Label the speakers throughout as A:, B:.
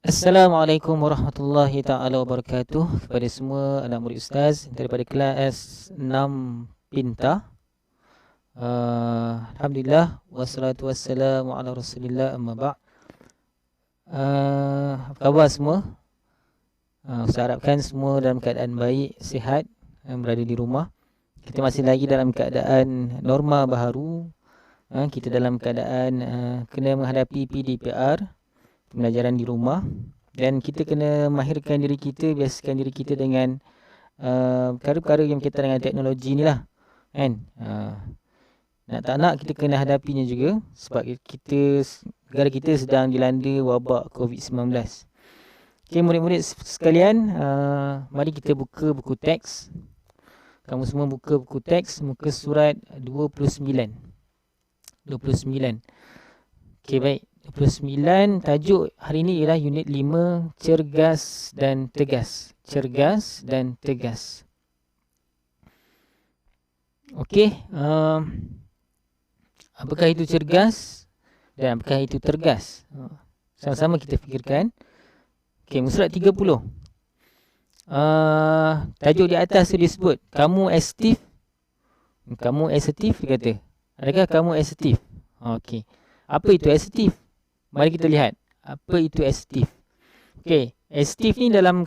A: Assalamualaikum warahmatullahi taala wabarakatuh kepada semua anak murid ustaz daripada kelas 6 Pintar. Alhamdulillah wassalatu wassalamu ala Rasulillah amma ba'. Apa khabar semua? Ustaz harapkan semua dalam keadaan baik, sihat, berada di rumah. Kita masih lagi dalam keadaan norma baharu. Kita dalam keadaan kena menghadapi PDPR, pembelajaran di rumah, dan kita kena mahirkan diri kita, biasakan diri kita dengan perkara-perkara yang berkaitan dengan teknologi ni lah kan. Nak tak nak kita kena hadapinya juga sebab negara kita sedang dilanda wabak COVID-19. Okay, murid-murid sekalian, mari kita buka buku teks. Kamu semua buka buku teks muka surat 29. Okay, baik. 29, tajuk hari ini ialah unit 5, cergas dan tegas. Cergas dan tegas. Okey, apakah itu cergas dan apakah itu tergas? Sama-sama kita fikirkan. Okey, muka surat 30. Tajuk di atas tu disebut, kamu asertif. Kamu asertif, dia kata. Adakah kamu asertif? Okey. Apa itu asertif? Mari kita lihat apa itu asertif. Okey, asertif ni dalam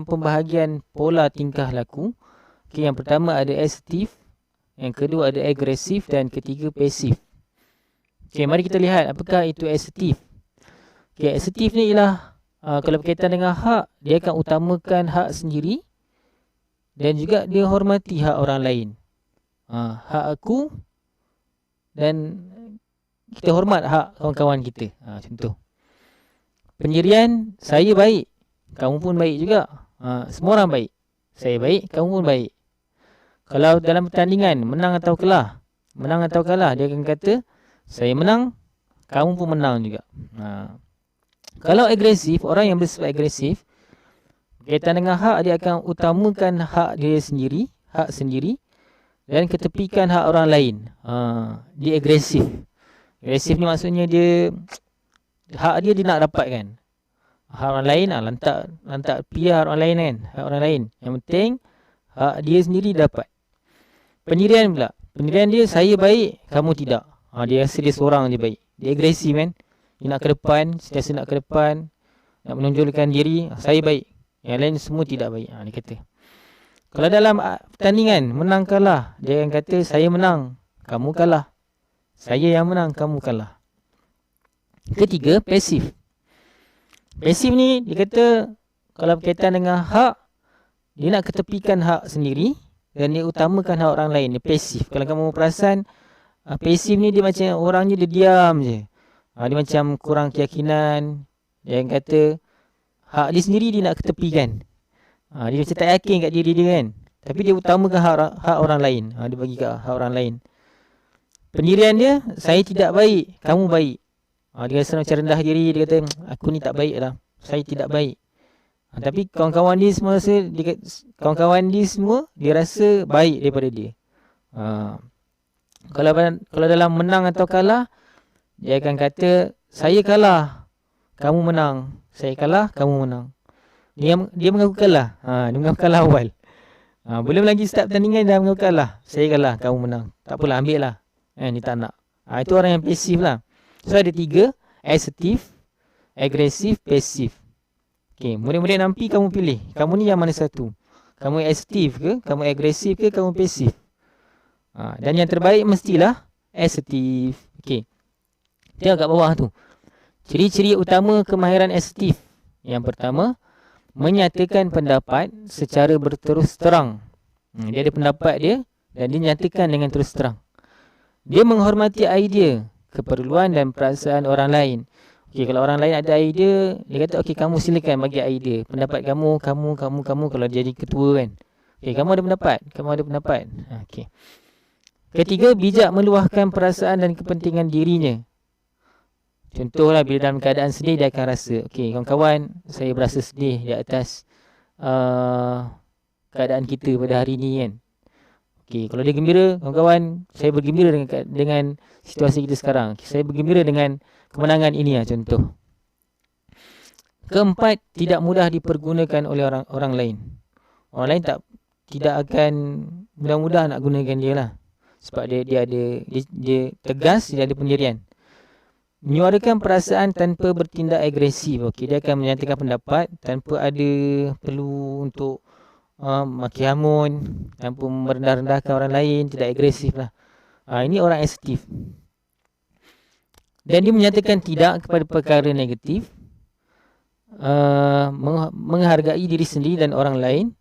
A: pembahagian pola tingkah laku. Okey, yang pertama ada asertif, yang kedua ada agresif dan ketiga pasif. Okey, mari kita lihat apakah itu asertif. Okey, asertif ni ialah kalau berkaitan dengan hak, dia akan utamakan hak sendiri dan juga dia hormati hak orang lain. Hak aku dan kita hormat hak kawan-kawan kita. Contoh. Pendirian, saya baik, kamu pun baik juga. Semua orang baik. Saya baik, kamu pun baik. Kalau dalam pertandingan, menang atau kalah, dia akan kata, saya menang, kamu pun menang juga. Kalau agresif, orang yang bersifat agresif, berkaitan dengan hak, dia akan utamakan hak dia sendiri, hak sendiri, dan ketepikan hak orang lain. Dia agresif. Agresif ni maksudnya hak dia nak dapatkan. Hak orang lain lantak piar orang lain kan, hak orang lain. Yang penting hak dia sendiri dapat. Pendirian pula. Pendirian dia, saya baik, kamu tidak. Dia rasa dia seorang je baik. Dia agresif kan. Dia nak ke depan, sentiasa nak ke depan, nak menonjolkan diri, saya baik. Yang lain semua tidak baik. Dia kata. Kalau dalam pertandingan menang kalah, dia akan kata saya menang, kamu kalah. Saya yang menang, kamu kalah. Ketiga, pasif. Pasif ni dia kata kalau berkaitan dengan hak, dia nak ketepikan hak sendiri dan dia utamakan hak orang lain. Dia pasif. Kalau kamu perasan, pasif ni dia macam orangnya dia diam je. Dia macam kurang keyakinan. Dia yang kata hak dia sendiri dia nak ketepikan. Dia macam tak yakin kat diri dia kan. Tapi dia utamakan hak orang lain. Dia bagi kat hak orang lain. Pendirian dia, saya tidak baik, kamu baik. Dia rasa macam rendah diri. Dia kata, aku ni tak baik lah, saya tidak baik. Tapi kawan-kawan dia semua dia rasa baik daripada dia. Kalau dalam menang atau kalah, dia akan kata, saya kalah, kamu menang. Saya kalah, kamu menang. Dia mengaku kalah. Dia mengaku kalah awal. Belum lagi start pertandingan dah mengaku kalah. Saya kalah, kamu menang. Tak apalah, ambil lah. Dia tak nak. Itu orang yang pasif lah. So ada 3, asertif, agresif, pasif. Okay, murid-murid nanti kamu pilih. Kamu ni yang mana satu? Kamu asertif ke? Kamu agresif ke? Kamu pasif? Dan yang terbaik mestilah asertif. Okay. Tengok kat bawah tu. Ciri-ciri utama kemahiran asertif. Yang pertama, menyatakan pendapat secara berterus terang. Dia ada pendapat dia dan dia nyatakan dengan terus terang. Dia menghormati idea, keperluan dan perasaan orang lain. Okey, kalau orang lain ada idea, dia kata okey kamu silakan bagi idea. Pendapat kamu kalau jadi ketua kan. Okey, kamu ada pendapat. Okey. Ketiga, bijak meluahkan perasaan dan kepentingan dirinya. Contohlah bila dalam keadaan sedih dia akan rasa, okey kawan-kawan, saya berasa sedih di atas keadaan kita pada hari ni kan. Okey, kalau dia gembira, kawan-kawan, saya bergembira dengan situasi kita sekarang. Saya bergembira dengan kemenangan ini lah contoh. Keempat, tidak mudah dipergunakan oleh orang lain. Orang lain tidak akan mudah-mudah nak gunakan dia lah. Sebab dia tegas, dia ada pendirian. Menyuarakan perasaan tanpa bertindak agresif. Okey, dia akan menyatakan pendapat tanpa ada perlu untuk maki hamun, tanpa merendah-rendahkan orang lain, tidak agresif lah. Ini orang asertif. Dan dia menyatakan tidak kepada perkara negatif, menghargai diri sendiri dan orang lain,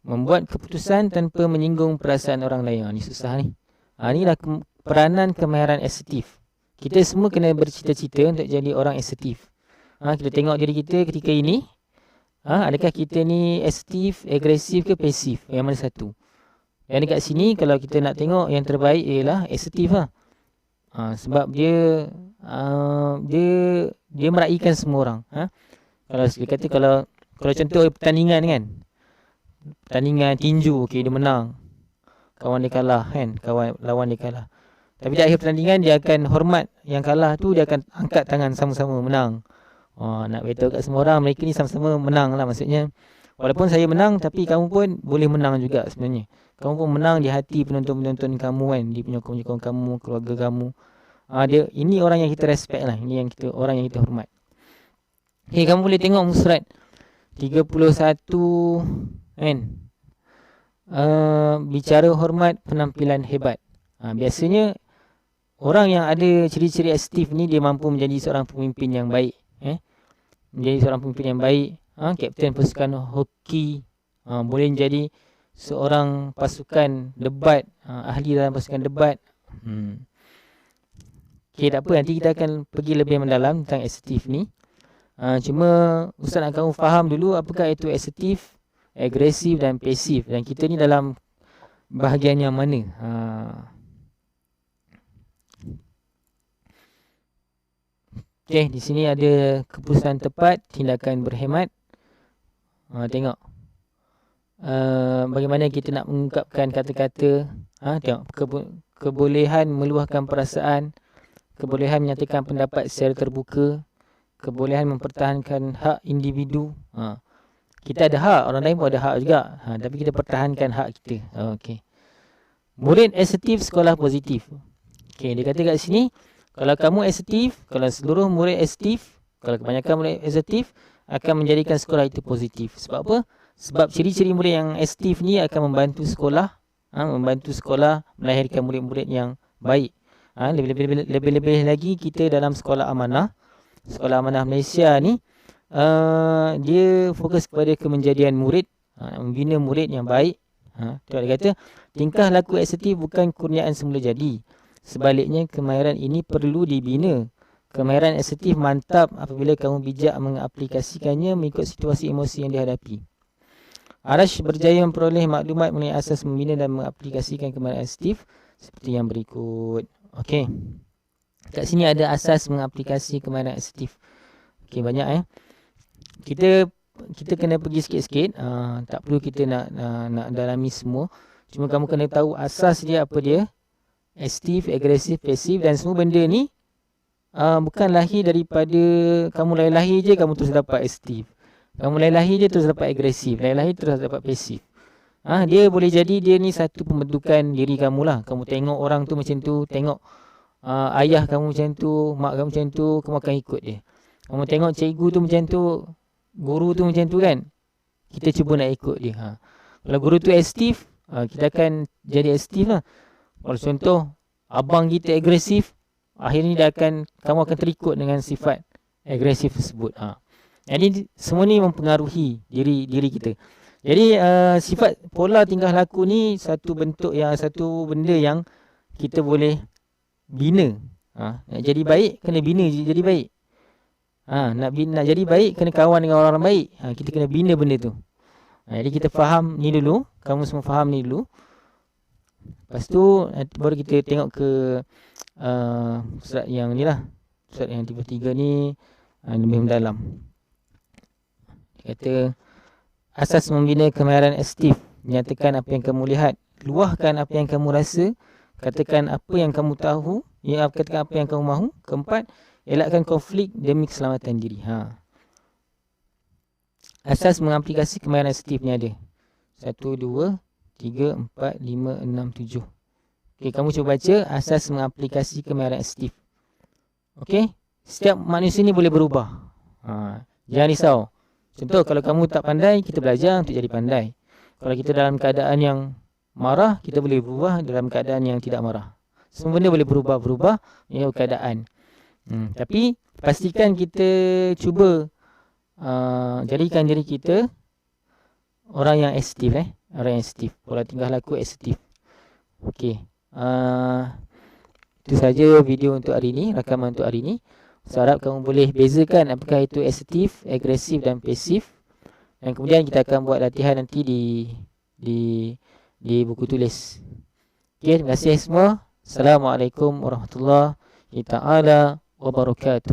A: membuat keputusan tanpa menyinggung perasaan orang lain. Ni susah ni. Inilah peranan kemahiran asertif. Kita semua kena bercita-cita untuk jadi orang asertif. Kita tengok diri kita ketika ini. Adakah kita ni asertif, agresif ke pasif? Yang mana satu? Yang dekat sini kalau kita nak tengok yang terbaik ialah asertif lah. Sebab dia meraihkan semua orang. Kalau dia kata kalau contoh pertandingan kan. Pertandingan tinju, okey, dia menang. Kawan dia kalah kan, lawan dia kalah. Tapi di akhir pertandingan dia akan hormat yang kalah tu, dia akan angkat tangan sama-sama menang. Nak beritahu kat semua orang mereka ni sama-sama menang lah. Maksudnya walaupun saya menang tapi kamu pun boleh menang juga sebenarnya. Kamu pun menang di hati penonton-penonton kamu kan, di penyokong-penyokong kamu, keluarga kamu. Ini orang yang kita respect lah. Ini yang orang yang kita hormat. Okay, kamu boleh tengok muka surat 31 kan. Bicara hormat, penampilan hebat. Biasanya orang yang ada ciri-ciri asertif ni dia mampu menjadi seorang pemimpin yang baik. Menjadi seorang pemimpin yang baik. Kapten pasukan hoki. Boleh menjadi seorang pasukan debat. Ahli dalam pasukan debat. Okay, tak apa. Nanti kita akan pergi lebih mendalam tentang asertif ni. Cuma Ustaz nak kamu faham dulu apakah itu asertif, agresif dan pasif. Dan kita ni dalam bahagian yang mana? Okay, di sini ada keputusan tepat, tindakan berhemat. Tengok. Bagaimana kita nak mengungkapkan kata-kata. Tengok. Kebolehan meluahkan perasaan. Kebolehan menyatakan pendapat secara terbuka. Kebolehan mempertahankan hak individu. Kita ada hak, orang lain pun ada hak juga. Tapi kita pertahankan hak kita. Okay. Murid asertif, sekolah positif. Okay, dia kata kat sini, kalau kamu asertif, kalau seluruh murid asertif, kalau kebanyakan murid asertif, akan menjadikan sekolah itu positif. Sebab apa? Sebab ciri-ciri murid yang asertif ni akan membantu sekolah, melahirkan murid-murid yang baik. Lebih-lebih lagi kita dalam sekolah amanah Malaysia ni, dia fokus kepada kemenjadian murid, membina murid yang baik. Dia kata, tingkah laku asertif bukan kurniaan semula jadi. Sebaliknya, kemahiran ini perlu dibina. Kemahiran asertif mantap apabila kamu bijak mengaplikasikannya mengikut situasi emosi yang dihadapi. Arash berjaya memperoleh maklumat mengenai asas membina dan mengaplikasikan kemahiran asertif seperti yang berikut. Okey. Kat sini ada asas mengaplikasi kemahiran asertif. Okey, banyak Kita kena pergi sikit-sikit. Tak perlu kita nak dalami semua. Cuma kamu kena tahu asas dia apa dia. Asertif, agresif, pasif, dan semua benda ni bukan lahir daripada kamu lahir je kamu terus dapat asertif. Kamu lahir je terus dapat agresif. Lahir terus dapat pasif. Dia boleh jadi dia ni satu pembentukan diri kamu lah. Kamu tengok orang tu macam tu, tengok ayah kamu macam tu, mak kamu macam tu, kamu akan ikut dia. Kamu tengok cikgu tu macam tu, guru tu macam tu kan, kita cuba nak ikut dia. Kalau guru tu asertif, kita akan jadi asertif lah. Kalau contoh abang kita agresif, akhirnya kamu akan terikut dengan sifat agresif tersebut. Jadi semua ni mempengaruhi diri kita. Jadi sifat pola tingkah laku ni satu benda yang kita boleh bina. Nak jadi baik kena bina jadi baik. Nak jadi baik kena kawan dengan orang baik. Kita kena bina benda tu. Jadi kita faham ni dulu, kamu semua faham ni dulu. Lepas tu baru kita tengok ke surat yang ni lah. Surat yang 33 ni lebih mendalam. Dia kata asas membina kemahiran asertif. Nyatakan apa yang kamu lihat, luahkan apa yang kamu rasa, katakan apa yang kamu tahu, katakan apa yang kamu mahu. Keempat, elakkan konflik demi keselamatan diri. asas mengaplikasi kemahiran asertif ni ada 1, 2, 3, 4, 5, 6, 7. Okey, kamu cuba baca asas mengaplikasi kemahiran asertif. Okey, setiap manusia ni boleh berubah. Jangan risau. Contoh, kalau kamu tak pandai, kita belajar untuk jadi pandai. Kalau kita dalam keadaan yang marah, kita boleh berubah dalam keadaan yang tidak marah. Semua benda boleh berubah keadaan. Tapi pastikan kita cuba jadikan diri kita orang yang asertif, orang yang asertif. Pola tingkah laku asertif. Okey. Itu saja video untuk hari ini, rakaman untuk hari ini. Saya harap kamu boleh bezakan apakah itu asertif, agresif dan pasif. Dan kemudian kita akan buat latihan nanti di buku tulis. Okey, terima kasih semua. Assalamualaikum warahmatullahi taala wabarakatuh.